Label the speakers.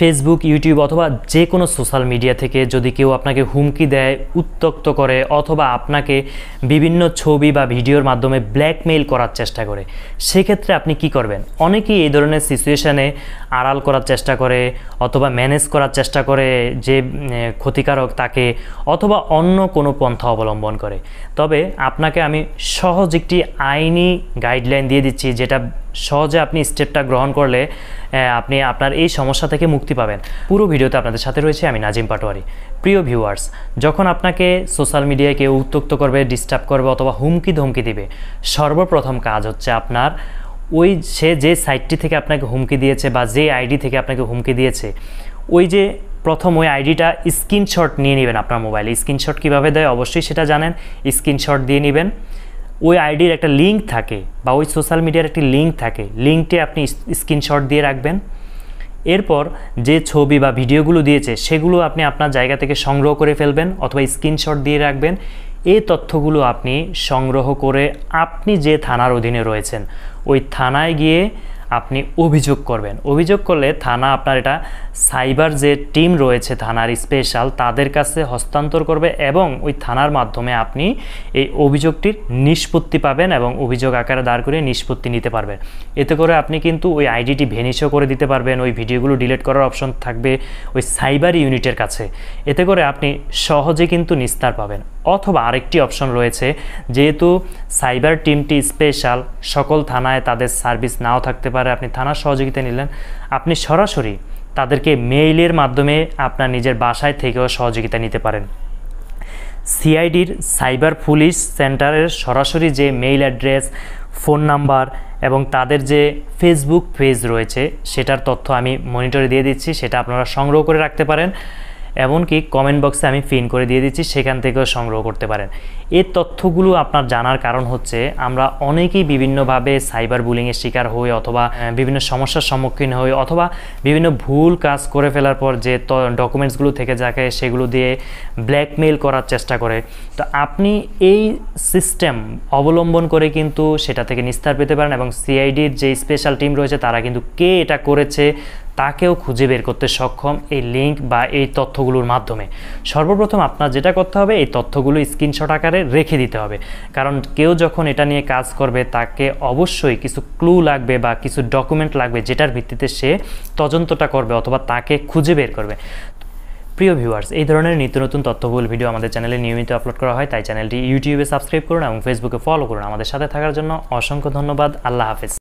Speaker 1: Facebook, YouTube অথবা যে কোনো সোশ্যাল মিডিয়া থেকে যদি কেউ আপনাকে হুমকি দেয়, উত্ত্যক্ত করে অথবা আপনাকে বিভিন্ন ছবি বা ভিডিওর মাধ্যমে ব্ল্যাকমেইল করার চেষ্টা করে, সেক্ষেত্রে আপনি কি করবেন? অনেকেই এই ধরনের সিচুয়েশানে আড়াল করার চেষ্টা করে অথবা ম্যানেজ করার চেষ্টা করে যে ক্ষতিকারক তাকে, অথবা অন্য কোনো পন্থা অবলম্বন করে। তবে আপনাকে আমি সহজ একটি আইনি গাইডলাইন দিয়ে দিচ্ছি, যেটা সহজে আপনি স্টেপটা গ্রহণ করলে আপনি আপনার এই সমস্যা থেকে মুক্তি পাবেন। পুরো ভিডিওতে আপনাদের সাথে রয়েছে আমি নাজিম পাটোয়ারি। প্রিয় ভিউয়ার্স, যখন আপনাকে সোশ্যাল মিডিয়ায় কেউ উত্ত্যক্ত করবে, ডিস্টার্ব করবে অথবা হুমকি ধমকি দিবে, সর্বপ্রথম কাজ হচ্ছে আপনার সে যে সাইটটি থেকে আপনাকে হুমকি দিয়েছে বা যে আইডি থেকে আপনাকে হুমকি দিয়েছে, প্রথম ওই আইডিটা স্ক্রিনশট নিয়ে নেবেন আপনার মোবাইলে। স্ক্রিনশট কীভাবে দেয় অবশ্যই সেটা জানেন। স্ক্রিনশট দিয়ে নেবেন। ওই আইডির একটা লিঙ্ক থাকে বা ওই সোশ্যাল মিডিয়ার একটি লিঙ্ক থাকে, লিঙ্কটি আপনি স্ক্রিনশট দিয়ে রাখবেন। এরপর যে ছবি বা ভিডিওগুলো দিয়েছে সেগুলো আপনি আপনার জায়গা থেকে সংগ্রহ করে ফেলবেন অথবা স্ক্রিনশট দিয়ে রাখবেন। এই তথ্যগুলো আপনি সংগ্রহ করে আপনি যে থানার অধীনে রয়েছেন ওই থানায় গিয়ে আপনি অভিযোগ করবেন। অভিযোগ করলে থানা আপনার এটা সাইবার যে টিম রয়েছে থানার স্পেশাল, তাদের কাছে হস্তান্তর করবে এবং ওই থানার মাধ্যমে আপনি এই অভিযোগটির নিষ্পত্তি পাবেন এবং অভিযোগ আকারে দাঁড় করে নিষ্পত্তি নিতে পারবেন। এতে করে আপনি কিন্তু ওই আইডিটি ভেনিশও করে দিতে পারবেন। ওই ভিডিওগুলো ডিলিট করার অপশন থাকবে ওই সাইবার ইউনিটের কাছে। এতে করে আপনি সহজে কিন্তু নিস্তার পাবেন। অথবা আরেকটি অপশন রয়েছে, যেহেতু সাইবার টিমটি স্পেশাল, সকল থানায় তাদের সার্ভিস নাও থাকতে পারে, আপনি থানার সহযোগিতা নিলেন, আপনি সরাসরি তাদেরকে মেইলের মাধ্যমে আপনার নিজের বাসায় থেকেও সহযোগিতা নিতে পারেন। সিআইডির সাইবার পুলিশ সেন্টারের সরাসরি যে মেইল অ্যাড্রেস, ফোন নাম্বার এবং তাদের যে ফেসবুক পেজ রয়েছে সেটার তথ্য আমি মনিটরে দিয়ে দিচ্ছি, সেটা আপনারা সংগ্রহ করে রাখতে পারেন। এমনকি কমেন্ট বক্সে আমি পিন করে দিয়ে দিচ্ছি, সেখান থেকেও সংগ্রহ করতে পারেন। এই তথ্যগুলো আপনার জানার কারণ হচ্ছে আমরা অনেকেই বিভিন্নভাবে সাইবার বুলিংয়ের শিকার হই অথবা বিভিন্ন সমস্যার সম্মুখীন হই অথবা বিভিন্ন ভুল কাজ করে ফেলার পর যে ডকুমেন্টসগুলো থেকে যাকে সেগুলো দিয়ে ব্ল্যাকমেইল করার চেষ্টা করে। তো আপনি এই সিস্টেম অবলম্বন করে কিন্তু সেটা থেকে নিস্তার পেতে পারেন এবং সিআইডির যে স্পেশাল টিম রয়েছে তারা কিন্তু কে এটা করেছে তাকেও খুঁজে বের করতে সক্ষম এই লিঙ্ক বা এই তথ্যগুলোর মাধ্যমে। সর্বপ্রথম আপনার যেটা করতে হবে, এই তথ্যগুলো স্ক্রিনশট আকারে রেখে দিতে হবে, কারণ কেউ যখন এটা নিয়ে কাজ করবে তাকে অবশ্যই কিছু ক্লু লাগবে বা কিছু ডকুমেন্ট লাগবে যেটার ভিত্তিতে সে তদন্তটা করবে অথবা তাকে খুঁজে বের করবে। প্রিয় ভিউয়ার্স, এই ধরনের নিত্য নতুন তথ্যবহুল ভিডিও আমাদের চ্যানেলে নিয়মিত আপলোড করা হয়, তাই চ্যানেলটি ইউটিউবে সাবস্ক্রাইব করুন এবং ফেসবুকে ফলো করুন। আমাদের সাথে থাকার জন্য অসংখ্য ধন্যবাদ। আল্লাহ হাফেজ।